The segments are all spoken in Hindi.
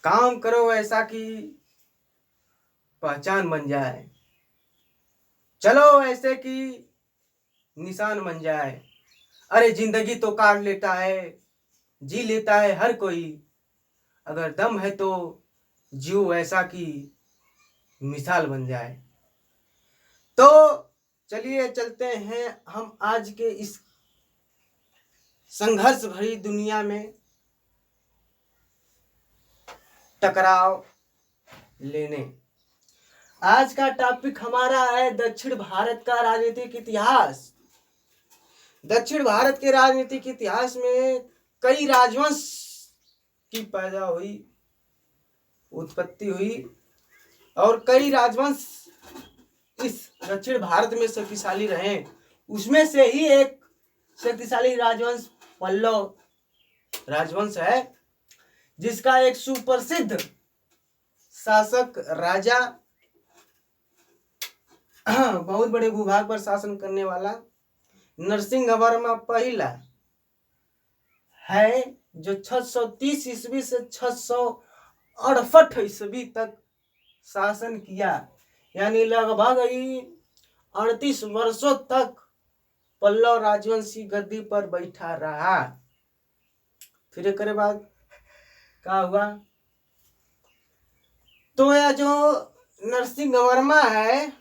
काम करो ऐसा कि पहचान बन जाए, चलो ऐसे कि निशान बन जाए। अरे जिंदगी तो काट लेता है, जी लेता है हर कोई, अगर दम है तो जियो ऐसा कि मिसाल बन जाए। तो चलिए चलते हैं हम आज के इस संघर्ष भरी दुनिया में टकराव लेने। आज का टॉपिक हमारा है दक्षिण भारत का राजनीतिक इतिहास। दक्षिण भारत के राजनीतिक इतिहास में कई राजवंश की पैदा हुई, उत्पत्ति हुई, और कई राजवंश इस दक्षिण भारत में शक्तिशाली रहे। उसमें से ही एक शक्तिशाली राजवंश पल्लव राजवंश है, जिसका एक सुप्रसिद्ध शासक राजा, बहुत बड़े भूभाग पर शासन करने वाला नरसिंहवर्मा पहला है, जो 630 ईस्वी से 668 ईस्वी तक शासन किया। यानी लगभग 38 वर्षों तक पल्लव राजवंशी गद्दी पर बैठा रहा। फिर एक बाद क्या हुआ, तो यह जो नरसिंहवर्मा है,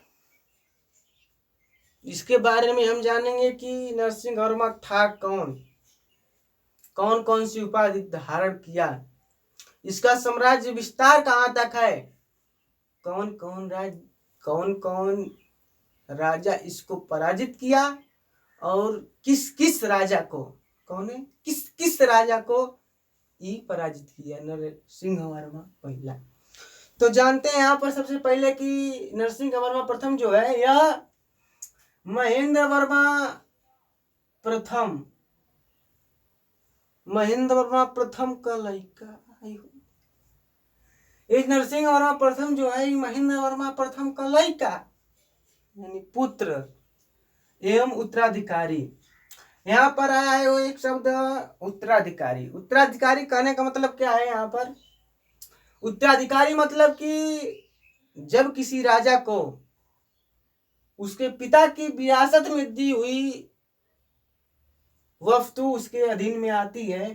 इसके बारे में हम जानेंगे कि नरसिंहवर्मा था कौन, कौन कौन सी उपाधि धारण किया, इसका साम्राज्य विस्तार कहाँ तक है, कौन कौन राजा इसको पराजित किया, और किस किस राजा को, कौन है किस किस राजा को ये पराजित किया नरसिंहवर्मा पहला। तो जानते हैं यहाँ पर सबसे पहले कि नरसिंहवर्मा प्रथम जो है, यह महेंद्रवर्मा प्रथम का लड़का। एक नरसिंहवर्मा प्रथम जो है महेंद्रवर्मा प्रथम का लड़का, यानी पुत्र एवं उत्तराधिकारी। यहाँ पर आया है वो एक शब्द उत्तराधिकारी। उत्तराधिकारी कहने का मतलब क्या है, यहाँ पर उत्तराधिकारी मतलब कि जब किसी राजा को उसके पिता की विरासत में दी हुई वस्तु उसके अधीन में आती है,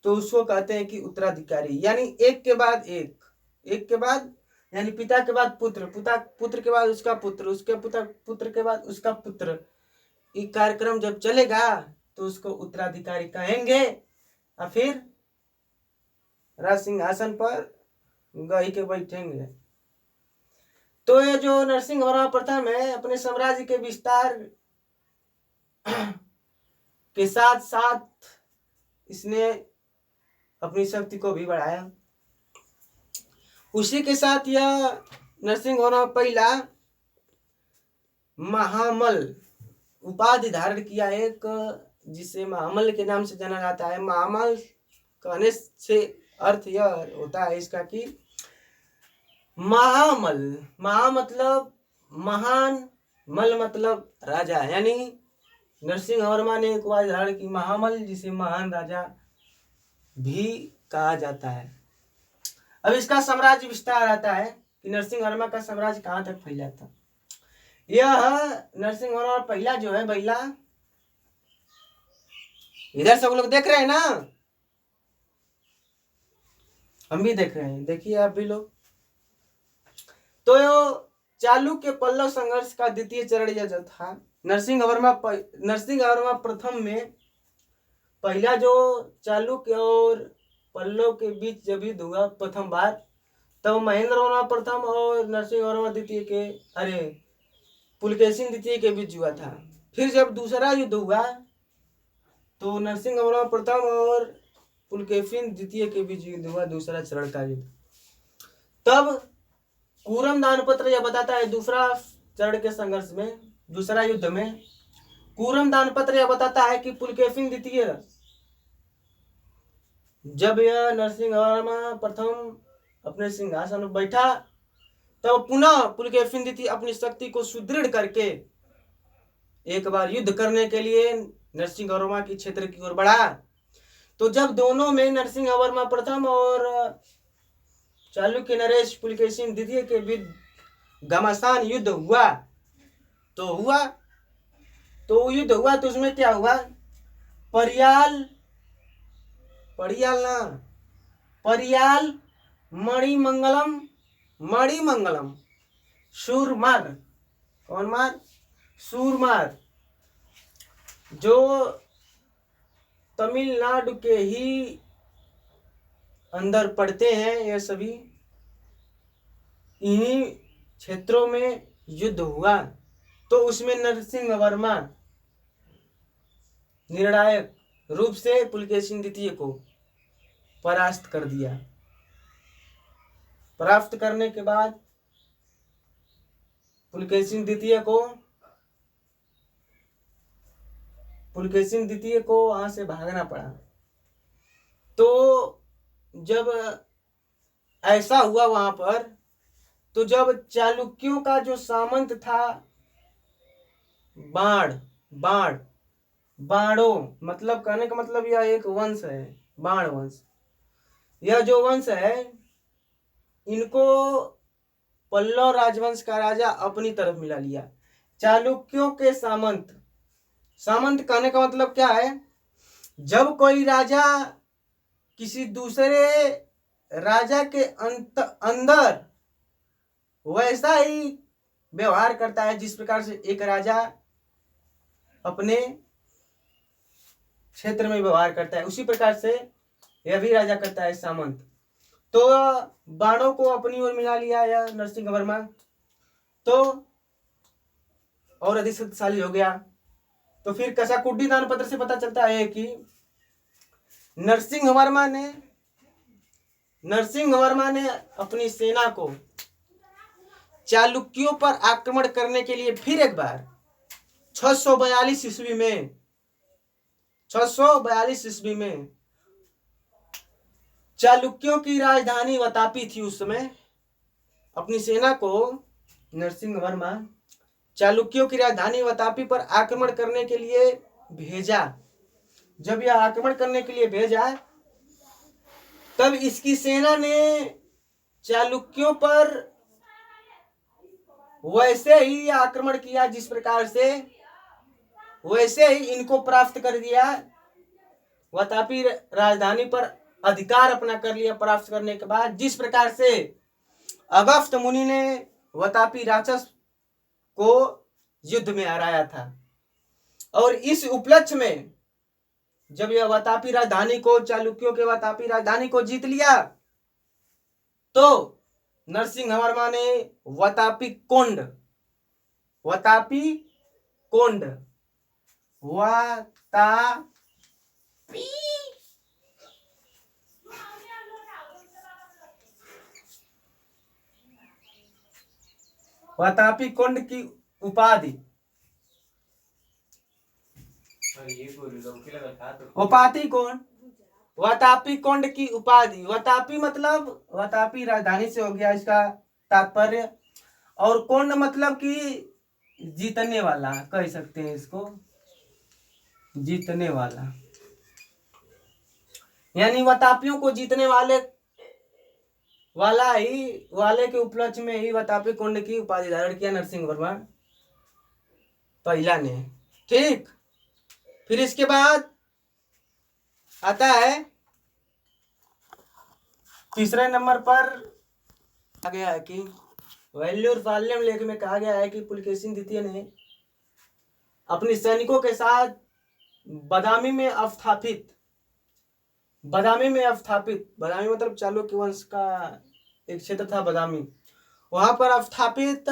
तो उसको कहते हैं कि उत्तराधिकारी। यानी एक के बाद एक के बाद, यानी पिता के बाद पुत्र, पुत्र के बाद उसका पुत्र, उसके पुत्र के बाद उसका पुत्र, ये कार्यक्रम जब चलेगा तो उसको उत्तराधिकारी कहेंगे। और फिर राज सिंहासन पर गई के बैठेंगे। तो ये जो नरसिंहवर्मा प्रथम है, अपने साम्राज्य के विस्तार के साथ साथ इसने अपनी शक्ति को भी बढ़ाया। उसी के साथ यह नरसिंहवर्मा पहला महामल उपाधि धारण किया, एक जिसे महामल के नाम से जाना जाता है। महामल कहने से अर्थ यह होता है इसका कि महामल, महा मतलब महान, मल मतलब राजा, यानी नरसिंहवर्मा ने एक उपाधि धारण की महामल, जिसे महान राजा भी कहा जाता है। अब इसका साम्राज्य विस्तार आता है कि नरसिंहवर्मा का साम्राज्य कहाँ तक फैला था। यह नरसिंहवर्मा पहला जो है, पहला इधर सब लोग देख रहे हैं ना, हम भी देख रहे हैं, देखिए आप भी लोग। तो चालुक्य पल्लव संघर्ष का द्वितीय चरण यह जो था, नरसिंहवर्मा प्रथम में पहला जो चालुक्य और पल्लव के बीच जब युद्ध हुआ प्रथम बार, तब महेंद्रवर्मा प्रथम और नरसिंहवर्मा द्वितीय के, अरे पुलकेशिन द्वितीय के बीच हुआ था। फिर जब दूसरा युद्ध हुआ तो नरसिंहवर्मा प्रथम और पुलकेशिन द्वितीय के बीच युद्ध हुआ, दूसरा चरण का युद्ध। तब कूरम दानपत्र यह बताता है, दूसरा चरण के संघर्ष में, दूसरा युद्ध में कूरम दानपत्र यह बताता है कि पुलकेशिन द्वितीय, जब यह नरसिंहवर्मा प्रथम अपने सिंहासन पर बैठा, तब पुनः पुलकेशिन द्वितीय अपनी शक्ति को सुदृढ़ करके एक बार युद्ध करने के लिए नरसिंहवर्मा की क्षेत्र की ओर बढ़ा। तो जब दोनों में, नरसिंहवर्मा प्रथम और चालुक्य नरेश पुलकेशिन द्वितीय के बीच घमासान युद्ध हुआ। तो युद्ध हुआ तो उसमें क्या हुआ, परियाल मणिमंगलम सूरमार, कौन मार, सूरमार, जो तमिलनाडु के ही अंदर पड़ते हैं, ये सभी इन्हीं क्षेत्रों में युद्ध हुआ। तो उसमें नरसिंह वर्मा निर्णायक रूप से पुलकेशिन द्वितीय को परास्त कर दिया। परास्त करने के बाद पुलकेशिन द्वितीय को वहां से भागना पड़ा। तो जब ऐसा हुआ वहां पर, तो जब चालुक्यों का जो सामंत था बाणों, मतलब कहने का मतलब यह एक वंश है, बाण वंश। यह जो वंश है, इनको पल्लव राजवंश का राजा अपनी तरफ मिला लिया। चालुक्यों के सामंत कहने का मतलब क्या है, जब कोई राजा किसी दूसरे राजा के अंदर वैसा ही व्यवहार करता है जिस प्रकार से एक राजा अपने क्षेत्र में व्यवहार करता है, उसी प्रकार से यह भी राजा करता है सामंत। तो बाणों को अपनी ओर मिला लिया या नरसिंह वर्मा, तो और अधिक शक्तिशाली हो गया। तो फिर कसाकुड्डी दान पत्र से पता चलता है कि नरसिंह वर्मा ने अपनी सेना को चालुक्यों पर आक्रमण करने के लिए फिर एक बार 642 ईस्वी में चालुक्यों की राजधानी वातापी थी उस समय, अपनी सेना को नरसिंह वर्मा चालुक्यों की राजधानी वातापी पर आक्रमण करने के लिए भेजा। जब यह आक्रमण करने के लिए भेजा, तब इसकी सेना ने चालुक्यों पर वैसे ही आक्रमण किया जिस प्रकार से, वैसे ही इनको प्राप्त कर दिया। वातापी राजधानी पर अधिकार अपना कर लिया। प्राप्त करने के बाद जिस प्रकार से अगस्त्य मुनि ने वातापी राक्षस को युद्ध में हराया था, और इस उपलक्ष्य में जब यह वातापी राजधानी को, चालुक्यों के वातापी राजधानी को जीत लिया, तो नरसिंह वर्मा ने वातापी कोंड वातापी कोंड की उपाधि, वातापी कोंड की उपाधि, वातापी मतलब वातापी राजधानी से हो गया इसका तात्पर्य, और कोंड मतलब कि जीतने वाला, कह सकते हैं इसको जीतने वाला, यानी वातापियों को जीतने वाले के उपलक्ष्य में ही वातापी कोंड की उपाधि धारण किया नरसिंह वर्मा पहला ने। ठीक, फिर इसके बाद आता है तीसरे नंबर पर आ गया है कि वैल्यूर फाल्यम लेख में कहा गया है कि पुलकेशिन द्वितीय ने अपने सैनिकों के साथ बदामी में अवस्थापित, बदामी मतलब चालुक्य वंश का एक क्षेत्र था बदामी, वहां पर अवस्थापित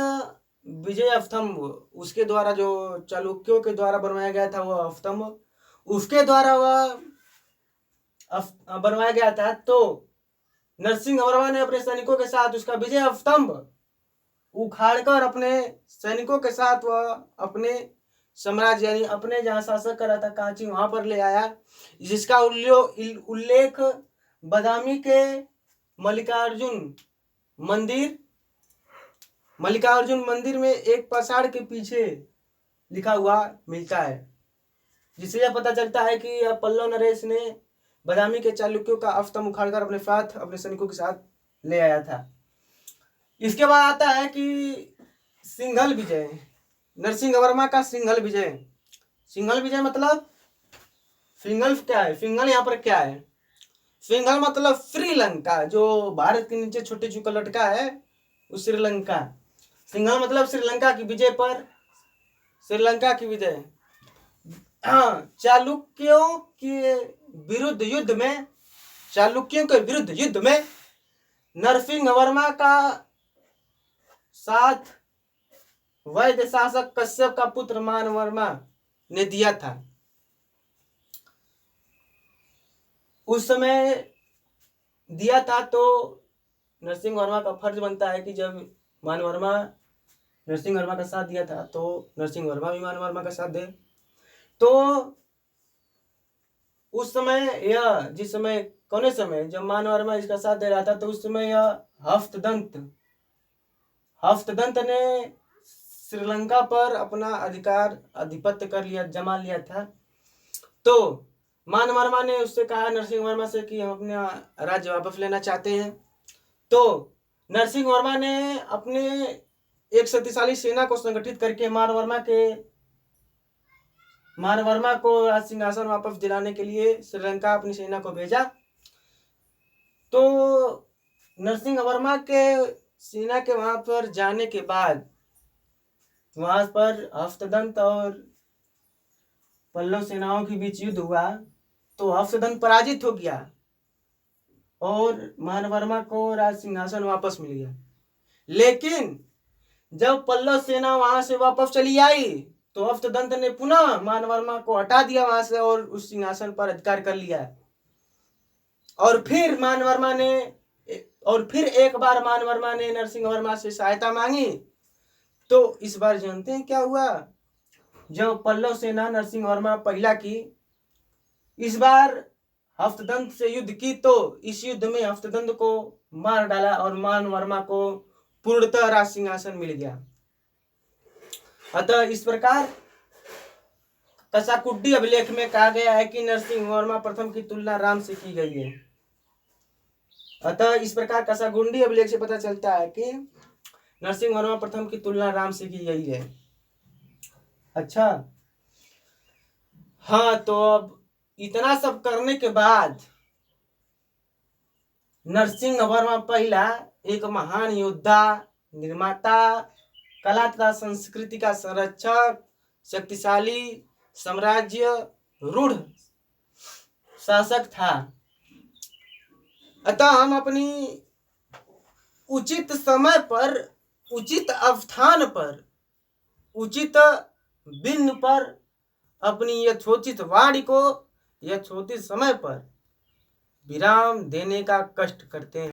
विजय स्तंभ, उसके द्वारा जो चालुक्यों के द्वारा बनवाया गया था वह स्तंभ, उसके द्वारा वह बनवाया गया था। तो नरसिंह वर्मा ने अपने सैनिकों के साथ उसका विजय स्तंभ उखाड़कर अपने सैनिकों के साथ वह अपने साम्राज्य, यानी अपने जहां शासक कर रहा था कांची, वहां पर ले आया, जिसका उल्लेख बदामी के मल्लिकार्जुन मंदिर में एक पसाड़ के पीछे लिखा हुआ मिलता है, जिससे यह पता चलता है कि पल्लव नरेश ने बदामी के चालुक्यों का स्तंभ उखाड़कर अपने सैनिकों के साथ ले आया था। इसके बाद आता है कि सिंघल विजय, नरसिंह वर्मा का सिंघल विजय। सिंघल विजय मतलब फिंगल क्या है, फिंगल यहाँ पर क्या है, फिंगल मतलब श्रीलंका, जो भारत के नीचे छोटे चुका लटका है वो श्रीलंका। सिंघल मतलब श्रीलंका की विजय पर, श्रीलंका की विजय। हाँ, चालुक्यों के विरुद्ध युद्ध में, चालुक्यों के विरुद्ध युद्ध में नरसिंह वर्मा का साथ वैद्य शासक कश्यप का पुत्र मान वर्मा ने दिया था। उस समय दिया था, तो नरसिंह वर्मा का फर्ज बनता है कि जब मान वर्मा नरसिंह वर्मा का साथ दिया था तो नरसिंह वर्मा भी मान वर्मा का साथ दे। तो उस समय यह, जिस समय कौन समय जब मान वर्मा इसका साथ दे रहा था, तो उस समय यह हफ्तदंत ने श्रीलंका पर अपना अधिकार आधिपत्य कर लिया, जमा लिया था। तो मान वर्मा ने उससे कहा, नरसिंह वर्मा से, कि हम अपना राज्य वापस लेना चाहते हैं। तो नरसिंह वर्मा ने अपने एक शक्तिशाली सेना को संगठित करके मान वर्मा को राज सिंहासन वापस दिलाने के लिए श्रीलंका अपनी सेना को भेजा। तो नरसिंह वर्मा के सेना के वहां पर जाने के बाद वहां पर हफ्तदंत और पल्लव सेनाओं के बीच युद्ध हुआ। तो हफ्तदंत पराजित हो गया और मान वर्मा को राज सिंहासन वापस मिल गया। लेकिन जब पल्लव सेना वहां से वापस चली आई तो हफ्तदंत ने पुनः मान वर्मा को हटा दिया वहां से और उस सिंहासन पर अधिकार कर लिया। और फिर एक बार मान वर्मा ने नरसिंह वर्मा से सहायता मांगी। तो इस बार जानते हैं क्या हुआ, जब पल्लव सेना नरसिंह वर्मा पहला की इस बार हफ्तदंत से युद्ध की, तो इस युद्ध में हफ्तदंत को मार डाला और मान वर्मा को पूर्णतः राज सिंहासन मिल गया। अतः इस प्रकार कसाकुड्डी अभिलेख में कहा गया है कि नरसिंह वर्मा प्रथम की तुलना राम से की गई है। अतः इस प्रकार कसाकुंडी अभिलेख से पता चलता है कि नरसिंह वर्मा प्रथम की तुलना राम से की गई है। अच्छा, हाँ, तो अब इतना सब करने के बाद नरसिंह वर्मा पहला एक महान योद्धा, निर्माता, कला तथा संस्कृति का संरक्षक, शक्तिशाली साम्राज्य रूढ़ शासक था। अतः हम अपनी उचित समय पर, उचित अवस्थान पर, उचित बिंदु पर अपनी यथोचित वाणी को यथोचित समय पर विराम देने का कष्ट करते हैं।